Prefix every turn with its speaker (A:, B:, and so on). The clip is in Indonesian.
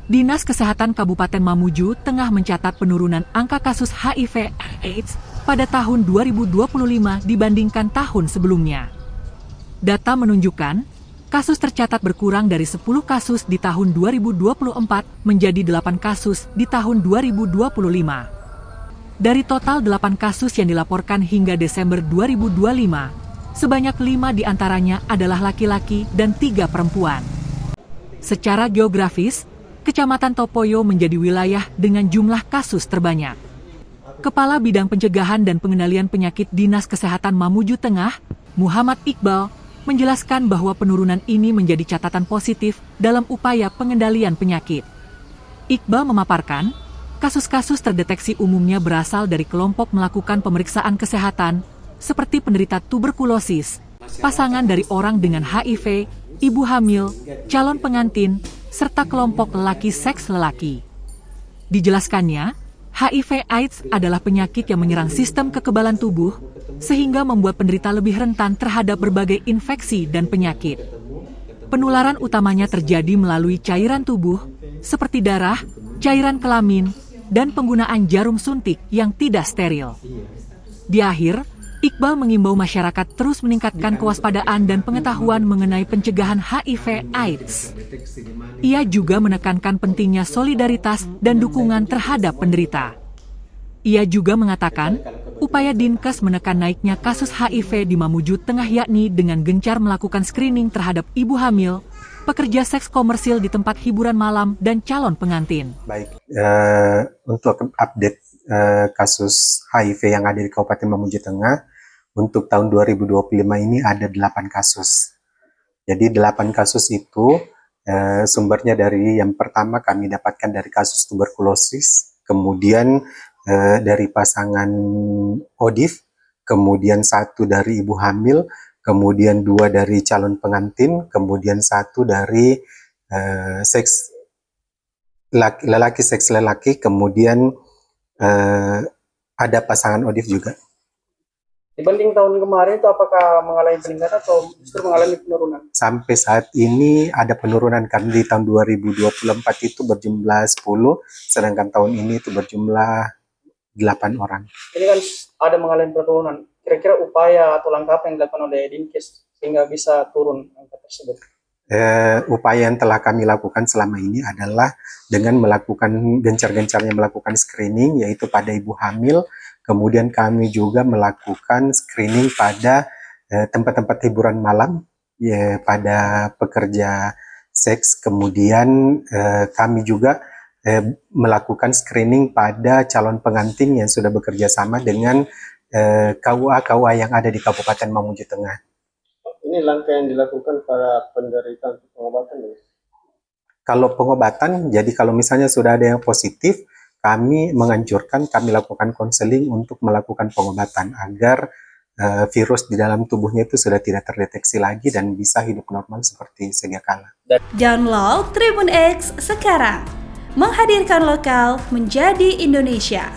A: Dinas Kesehatan Kabupaten Mamuju tengah mencatat penurunan angka kasus HIV/AIDS pada tahun 2025 dibandingkan tahun sebelumnya. Data menunjukkan, kasus tercatat berkurang dari 10 kasus di tahun 2024 menjadi 8 kasus di tahun 2025. Dari total 8 kasus yang dilaporkan hingga Desember 2025, sebanyak 5 diantaranya adalah laki-laki dan 3 perempuan. Secara geografis, Kecamatan Topoyo menjadi wilayah dengan jumlah kasus terbanyak. Kepala Bidang Pencegahan dan Pengendalian Penyakit Dinas Kesehatan Mamuju Tengah, Muhammad Iqbal, menjelaskan bahwa penurunan ini menjadi catatan positif dalam upaya pengendalian penyakit. Iqbal memaparkan, kasus-kasus terdeteksi umumnya berasal dari kelompok melakukan pemeriksaan kesehatan, seperti penderita tuberkulosis, pasangan dari orang dengan HIV, ibu hamil, calon pengantin, serta kelompok lelaki seks lelaki. Dijelaskannya, HIV/AIDS adalah penyakit yang menyerang sistem kekebalan tubuh, sehingga membuat penderita lebih rentan terhadap berbagai infeksi dan penyakit. Penularan utamanya terjadi melalui cairan tubuh, seperti darah, cairan kelamin, dan penggunaan jarum suntik yang tidak steril. Di akhir, Iqbal mengimbau masyarakat terus meningkatkan kewaspadaan dan pengetahuan mengenai pencegahan HIV/AIDS. Ia juga menekankan pentingnya solidaritas dan dukungan terhadap penderita. Ia juga mengatakan, upaya Dinkes menekan naiknya kasus HIV di Mamuju Tengah yakni dengan gencar melakukan screening terhadap ibu hamil, pekerja seks komersil di tempat hiburan malam, dan calon pengantin.
B: Baik, untuk update kasus HIV yang ada di Kabupaten Mamuju Tengah, untuk tahun 2025 ini ada 8 kasus. Jadi 8 kasus itu sumbernya dari yang pertama kami dapatkan dari kasus tuberkulosis, kemudian dari pasangan ODIF, kemudian 1 dari ibu hamil, kemudian 2 dari calon pengantin, kemudian 1 dari seks lelaki seks lelaki, kemudian ada pasangan ODIF juga.
C: Dibanding tahun kemarin itu apakah mengalami peningkatan atau justru mengalami penurunan?
B: Sampai saat ini ada penurunan karena di tahun 2024 itu berjumlah 10, sedangkan tahun ini itu berjumlah 8 orang.
C: Ini kan ada mengalami penurunan. Kira-kira upaya atau langkah apa yang dilakukan oleh Dinkes sehingga bisa turun angka tersebut?
B: Upaya yang telah kami lakukan selama ini adalah dengan melakukan gencar-gencarnya melakukan screening, yaitu pada ibu hamil. Kemudian kami juga melakukan screening pada tempat-tempat hiburan malam, ya, pada pekerja seks. Kemudian kami juga melakukan screening pada calon pengantin yang sudah bekerja sama dengan KUA yang ada di Kabupaten Mamuju Tengah.
C: Ini langkah yang dilakukan para penderita untuk pengobatan, ya?
B: Kalau pengobatan, jadi kalau misalnya sudah ada yang positif, kami menganjurkan, kami lakukan konseling untuk melakukan pengobatan agar virus di dalam tubuhnya itu sudah tidak terdeteksi lagi dan bisa hidup normal seperti sedia kala.
D: Download Tribun X sekarang, menghadirkan lokal menjadi Indonesia.